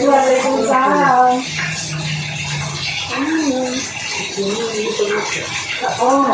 Waalaikumsalam. Oh,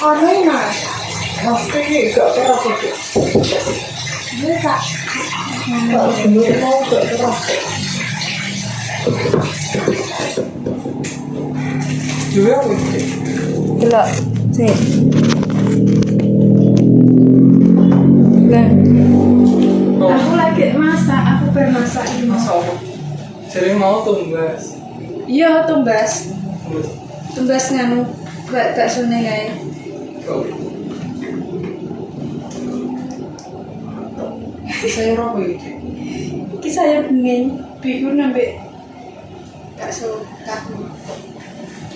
aneh mas. Pasti gak keras itu. Dia tak. Mau gak keras. Juga belum sih. Lah. Aku lagi masak, aku bermasak ini. Masak apa? Jadi mau tumbas. Iya, tumbas. Tumbas nganu bakso-ne kae. Sayur apa iki? Iki sayur bening, bihun ambek bakso tahu.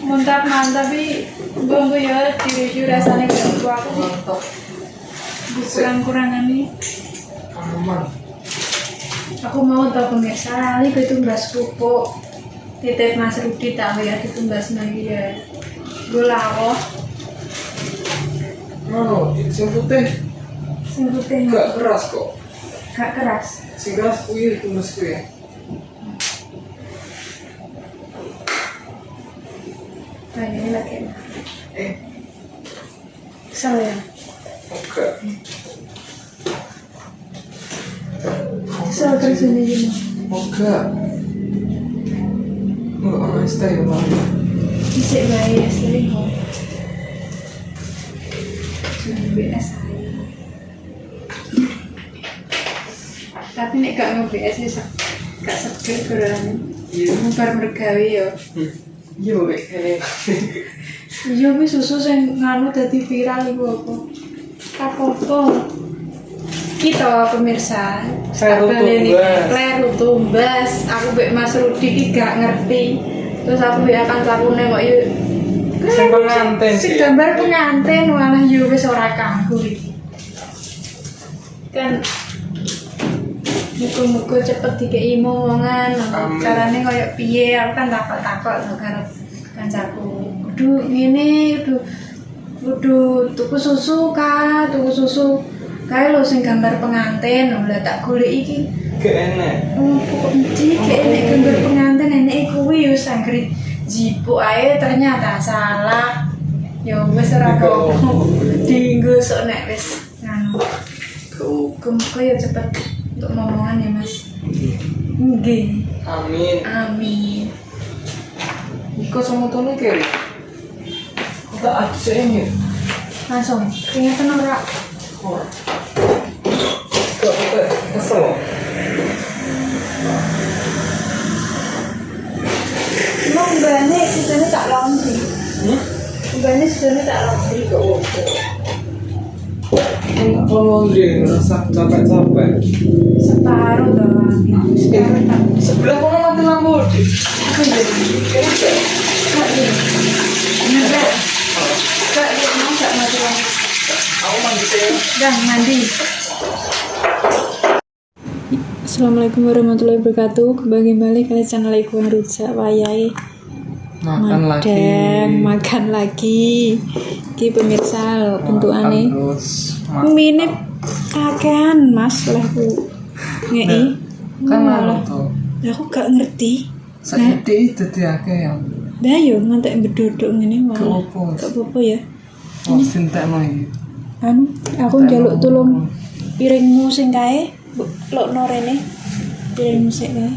Mantap tapi bumbu ya diri rasanya kayak aku mantap. Kurang-kurangan nih. Aman. Aku mau tahu pemirsa, ini tumbas pupuk. Titip Mas Rudi tahu ya ditumbas lagi ya. Gula apa? Oh, sing putih. Sing putih. Gak keras kok. Gak keras. Sing keras kuwi tumbas kuwi. Nah, ini lagi. Kesel ya? Oke. Kesel terus ini gini. Oke. Enggak ada stay ya, Bang. Bisa bayar sering kok. Sudah BS saya. Tapi nek gak nge-BS ya gak seger gorane. Iya, bar mergawe ya. Iya, wek kene. Iya, wis susu sing nganu dadi viral iku apa? Apa-apa. Kita pemirsa, Kleru tumbas. Aku mbek Mas Rudi iki gak ngerti. Terus aku mbek akan takune kok yo sing pengantin sih. Sing gambar pengantin malah yo wis ora kanggo iki. Kan muga-muga cepet dikei omongan carane koyo piye. Aku kan takut-takut karo kancaku. Kudu ngene, kudu tuku susu ka, tuku susu. Kae lho sing gambar pengantin, lha tak golek iki. Gak enek. Kok endi gak enek gambar pengantin enek kuwi yo sanggrit jipuk ae ternyata salah. Ya wis ora kok. Dienggo sok nek wis nganu. Muga ya cepet untuk momongan ya, Mas. Nggih. Amin. Amin. Iko somotone kene. Tak ajeng ya. Langsung. Ingatan ora? Ora. Kok kesel. Emang mbane sisane tak laundry. Mbane sisane tak laundry kok opo. Enggak laundry rasa capek-capek. Separuh dah. Sebelah kono mati lampu. Aku jadi kira-kira. Enggak. Kak, dia mau enggak mati lampu? Aku mandi deh. Dah mandi. Assalamualaikum warahmatullahi wabarakatuh. Kembali kali channel Iku Rujak Wayai. Makan lagi. Ki pemirsa lho bentukane. Mine kakean Mas lehku. Ngei. Kan malah to. Aku gak ngerti. Saiki dadi akeh ya. Lah yo ngantek bedodok ngene wae. Gak apa-apa ya. Oh, sintekno iki. Anu, aku njaluk tulung piringmu sing kae, lokno rene. Piringmu sing kae.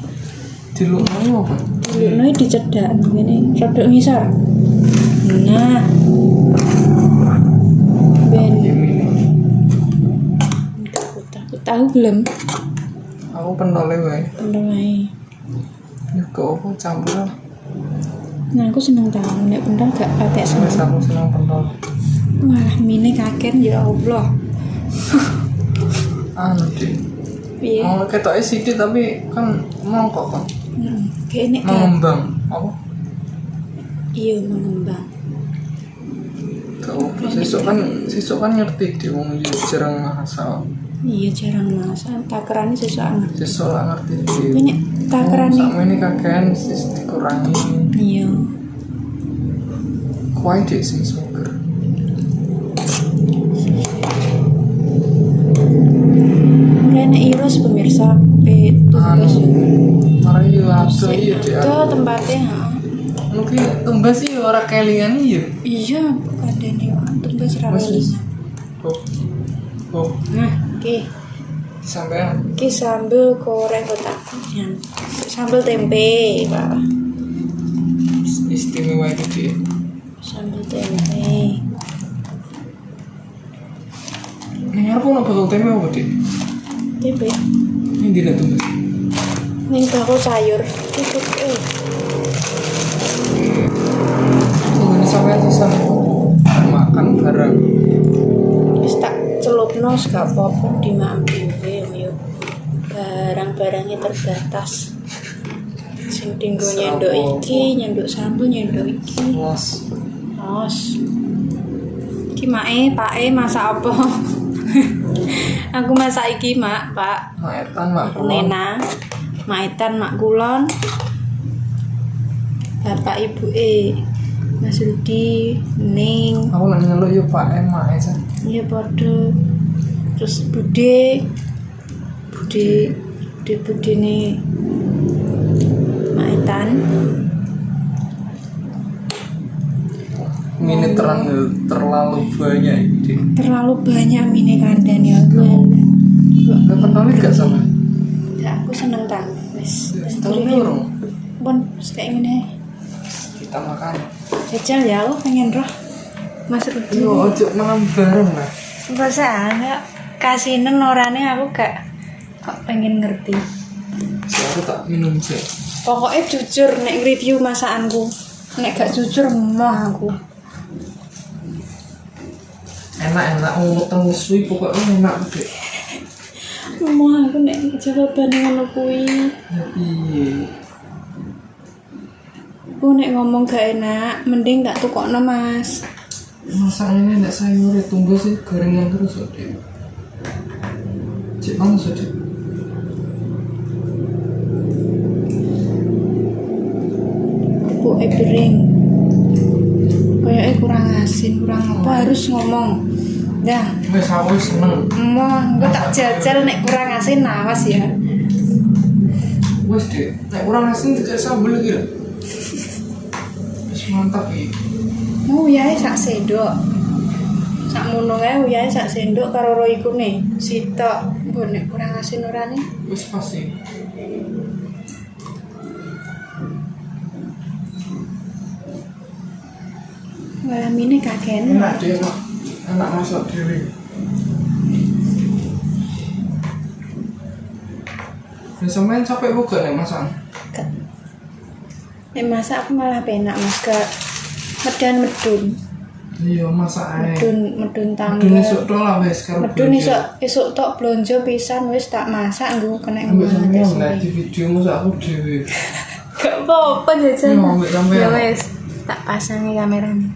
Dilukno apa? Dilukno dicedak ngene, rodok ngisor. Nah. Ben. Aku tahu belum? Aku pentole wae. Pentol wae. Ya kok apa campur? Nah, aku seneng tahu nek pentol gak pakai Wes aku seneng pentol. Wah, mine kaken ya Allah. Anu Dik. Piye? Mau ketoke sithik tapi kan mongkok kan. Kene Mengembang. Apa? Iya, mengembang. Kau sesuk kan ngerti di wong iki jarang masak. Iya, jarang masak. Takerane sesuk ngerti. Sesuk lah ngerti. Banyak takerane. Sakmene kakean dikurangi. Iya. Kuwi dik sing suger. nek Iros pemirsa tumbas. Mari yo ada iya Dik. Ada tempatnya, ha. Mungkin tumbas sih ora kelingan iya. Iya, kadene tumbas ra Mas, welingan. Oh, Nah, oke. sampean. Ki sambel goreng kotak. Sambel tempe, Pak. Istimewa itu Dik. Sambel tempe. Ning arep ono botol tempe apa Dik? Tempe. Ning dina tumbas. Ning bakul sayur. Tutup. Ini sampean sisa makan bareng. Wis tak celupno gak apa-apa dimakan dhewe yo. Barang-barangnya terbatas. Sing tinggo nyendok iki, nyendok sambel, nyendok iki. Los. Os. Iki pake masak apa? Aku masak iki, Mak, Pak. Maetan mak kulon. Nena, Maetan, Mak Kulon. Bapak Ibu Mas Rudi, Ning, Aku nang nyeluk yo Pak emak aja. iya padha. Terus Bude nih Maetan. Ini terlalu banyak Dik. Terlalu banyak mini kandang ya gue. Lah pentolnya gak sama. Ya aku seneng ta. Wis Tahu orang. Bon, kayak ngene. Kita makan. Jajal ya, aku pengen roh. Mas Rudi. Yo ojo makan bareng lah. Masa enggak kasinen orane aku gak kok pengen ngerti. Aku tak minum sih. Pokoknya jujur nek review masakanku. Nek gak jujur emoh aku. Enak ngutang suwi pokoknya enak Dik. Emoh aku nek jawabane ngono kuwi. Ya piye? Aku nek ngomong gak enak, mending tak tukokno, Mas. Masak ini nek sayur tumbas sih gorengan terus kok Dik. Cek panas Dik. Kuku kering. Kayaknya kurang asin, kurang apa harus ngomong. Dah, Wes aku seneng. emoh, aku tak jajal nek kurang asin awas ya. Wes Dik, nek kurang asin dikasih sambel iki lho. Wes mantap iki. Mau uyahe sak sendok. Sak mono ae uyahe sak sendok karo roikune. Sitok. Mbok nek kurang asin orane. Wes pasti. Ngalamine kaken. Enak Dik, enak masak dhewe. Ya sampean capek bukan nek masak? Nek masak aku malah penak Mas ke medun. Iya masak ae. Medun tangga. Medun esuk tok lah wes karo. Medun esuk tok blonjo pisan wis tak masak nggo kena Ambek sampean ngomong. lihat di video masak aku dhewe. Gak apa-apa jajan. Iya, ambek sampean. Ya wis, tak pasangi kameranya.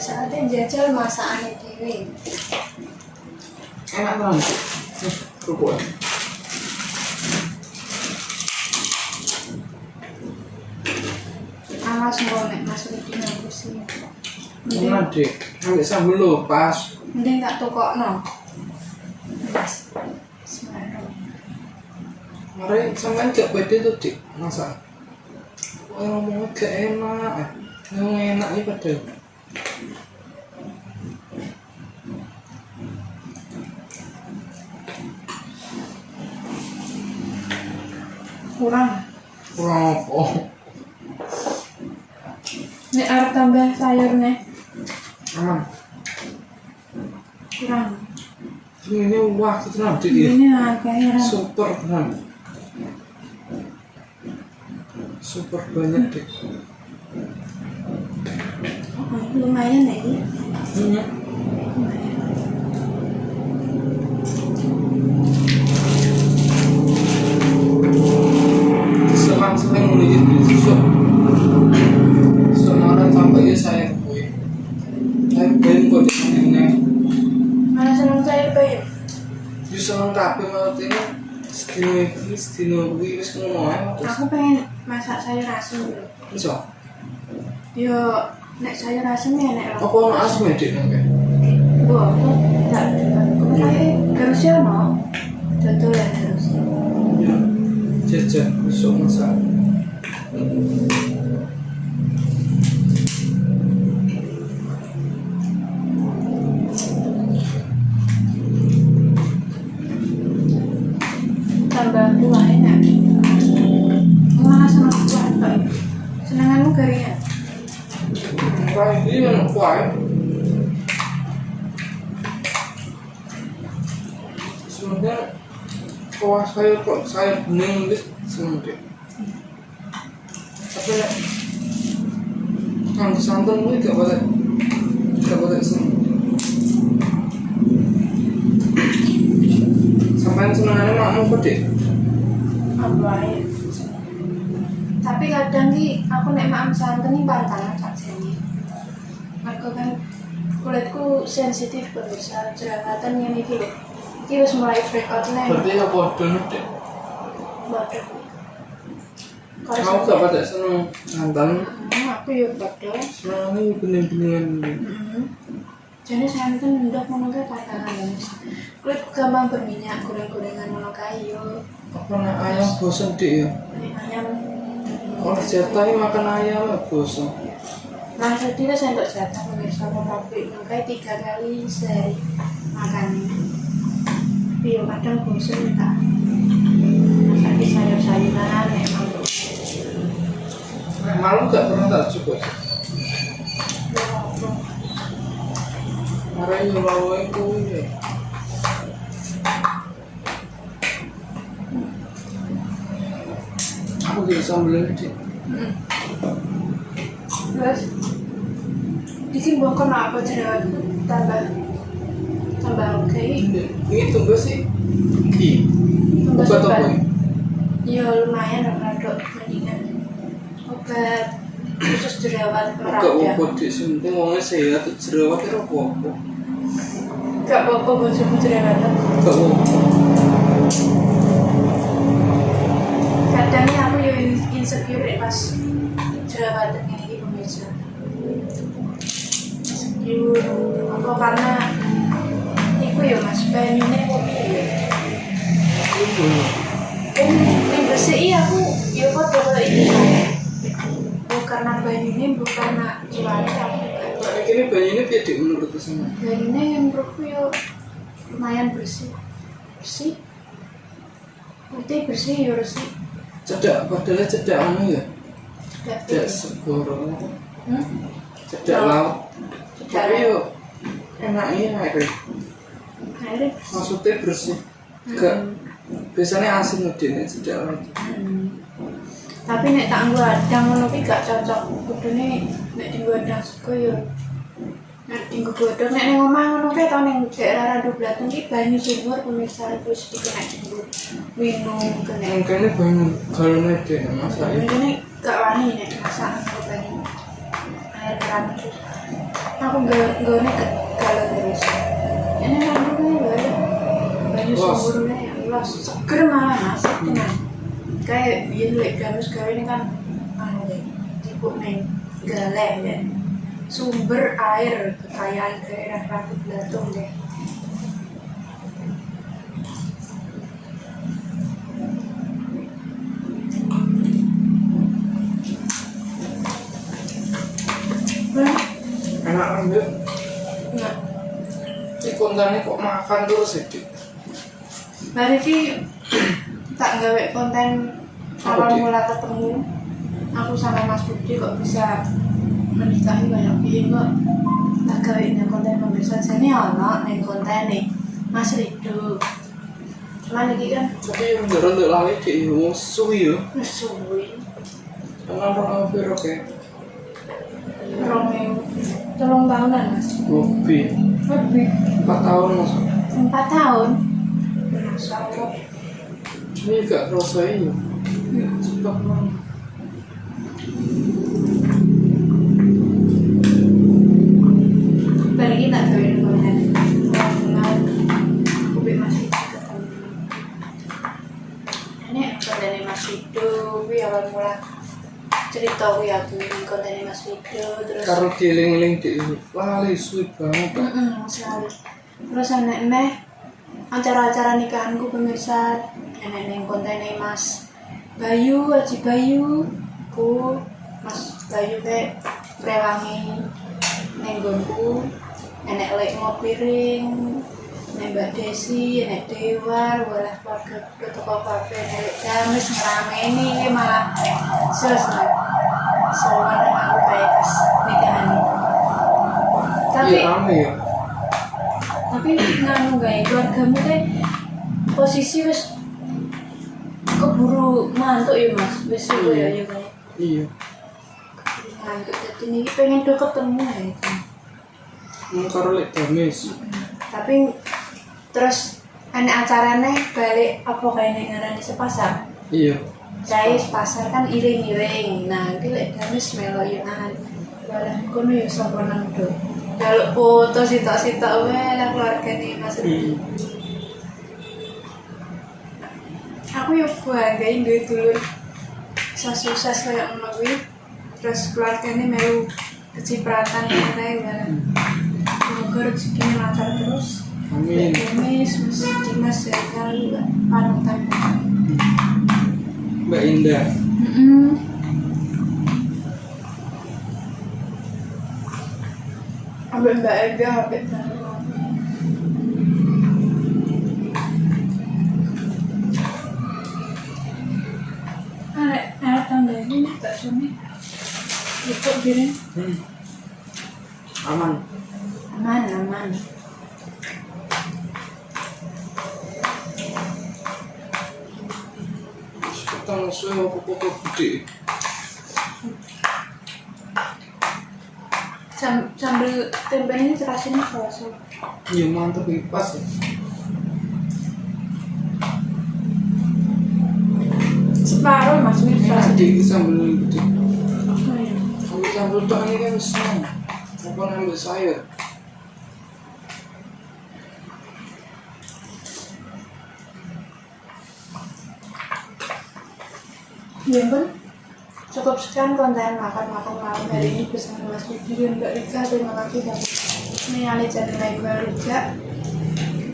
Saatnya jajal masakannya dhewe. Enak banget. Kerupuk. Awas mbok nek Mas Rudi ngapusi. Enak Dik, ambek sambel lho pas. Mending tak tukokno. Semarang. Mari sampean gak pede tuh Dik masak. Kok ngomongnya gak enak. Yang enak iki padahal. Kurang. Apa? Nek arep tambah sayurnya Aman. kurang. Ini wah tenan Dik. Ini agak Super tenan. Super banyak Dik. lumayan ya ini. Iya. Selang-selang menuju besok. Semarang sampai ya saya kue. Saya pengen kok di sana. Mana seneng sayur bayam? Di selang kafe malah ini sedino iki wis ngono ae. Aku pengen masak sayur asem dulu. Iso. Yo nek sayur asem ya nek Apa ono asme Dik nang kene? Tambah kuah enak. Malah seneng kuah Pak. Senenganmu garingnya. Kayak gini enak kuah. Sebenarnya kuah sayur kok sayur bening gitu seneng deh. Tapi nek kang santan itu gak boleh seneng. Sampai senengannya makmu gede. Apa ya? Tapi kadang ki aku nek makan santen iki pantangan tak jane. Mergo kan kulitku sensitif pemirsa jerawatan yang iki lho. Iki wis mulai breakout nih. Berarti ya podo deh. Waduh. Kamu gak pada seneng santan? Aku yo padha. Senengnya bening-beningan. Jadi santen ndak ngono kae pantangan Mas. Kulit gampang berminyak, goreng-gorengan ngono kae yo. Apa nek ayam bosen dik ya? Ayam Kalau jatah makan ayam ya bosen. maksudnya saya untuk jatah pemirsa tapi kayak 3 kali sehari makannya. Tapi kadang bosen tak masak di sayur-sayuran memang. Malu gak pernah tak coba. Marah nyulau itu ya. Aku jadi sambelnya dik. Terus bikin bongkar apa jerawat tambah oke. Ini tunggu sih. Ki. Tambah Obat apa sobat. ya? Ya lumayan rada mendingan. Obat khusus jerawat Gak meradang. apa dik, penting wongnya sehat, jerawat itu apa? Gak apa-apa bojomu jerawatan. Gak apa. Kadangnya aku yo insecure pas jerawatan ini pemirsa. Insecure apa karena iku yo Mas banyune kok piye. Yang bersih aku yo padha koyo iki. Bukan karena banyune bukan karena cuaca. Nah, ini banyaknya biar dik menurut sama. Banyune yang menurutku yo lumayan bersih. Bersih. Putih bersih yo bersih. Cedak, padahal cedak anu ya. Cedak Cedak. segoro. Cedak Laut. laut. Cedak Tapi laut. yo enaknya air. Akhirnya Maksudnya bersih. Gak biasanya asin ngedene cedak laut. Tapi nek tak nggo adang ngono ki gak cocok. Kudune nek dienggo adang sego yo nek dienggo godhong nek ning omah ngono kae to ning daerah Randu Blatung ki banyu sumur pemirsa itu sedikit nek dienggo minum kene. Mungkin banyak galonnya dek masak ya. Ini gak wani nek masak nggo banyu air keran itu. Aku nggone galon terus. Ini randu kae lho. Banyu Los. sumurnya ya los seger malah masak tenan. Kayak biyen lek gamis gawe ini kan anu deh tipe neng galeh ya sumber air kekayaan daerah Randu Blatung deh. Enak ambil. Nah, Ini kontennya kok makan terus ya dik. hari ini tak gawe konten awal Apa, Dik? mula ketemu aku sama Mas Budi kok bisa menikahi banyak piye kok tak gawe ning konten pemirsa jane ana ning konten nih Mas Rido. Cuman iki kan Tapi yang beneran untuk lali dik ya suwi ya. wis suwi. Kenapa orang piro kayak Romeo 3 tahunan Mas. lebih Lebih 4 tahun mas. 4 tahun. Masya Allah. Ini gak rasain ya. Cepat banget. Balik kita gawe konten. Kenal aku be Mas Rido ketemu. Ini konten Mas Rido kuwi awal mula cerita kuwi aku ning konten Mas Rido terus Karo dieling-eling dik lali suwi banget. sekali. Terus enek neh acara-acara nikahanku pemirsa enek ning kontene Mas Bayu, Haji Bayu. iku Mas Bayu kayak rewangi nenggonku enek lek ngopiring nek Mbak Desi enek Dewa walah keluarga toko kafe enek gamis ngerameni iki malah selesai soalnya aku kayak pas nikahan tapi Iya rame ya. tapi nganu gawe keluargamu teh posisi wis keburu mantuk ya Mas wis suwe ya ya kayak Iya. ngantuk jadi ini pengen do ketemu ya itu. Karo lek gamis. Tapi terus ada acaranya balik apa kayaknya ngarani sepasar Iya. saya sepasar kan iring-iring nah itu lek gamis melo yunan walah kono ya sampenan do kalau foto sitok-sitok wae lah keluarga nih Mas aku yo banggain duwe dulur sukses kayak ngono kuwi terus keluargane melu kecipratan ngene wae semoga rezekinya lancar terus Amin. Demis masih Dimas ya kali panutan Mbak Indah. ambil Mbak Ega HP anak tangga ini tak suami itu piring Aman. aman Kita musuh apa-apa gede. sambil tempe ini terasinnya kerasa Iya mantap ini pas ya. separuh Mas Mirsa Sedikit sambal gede. oh iya Sambal tok ini kan seneng. Apa nambah sayur? ya pun cukup sekian konten makan-makan malam hari ini bersama Mas Widi dan Mbak Rika. Terima kasih sudah mengenali channel Mbak Rika.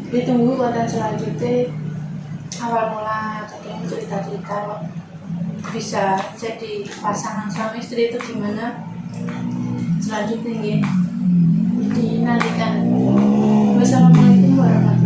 Ditunggu konten selanjutnya awal mula tadi cerita-cerita bisa jadi pasangan suami istri itu gimana selanjutnya ya dinantikan. Wassalamualaikum warahmatullahi wabarakatuh.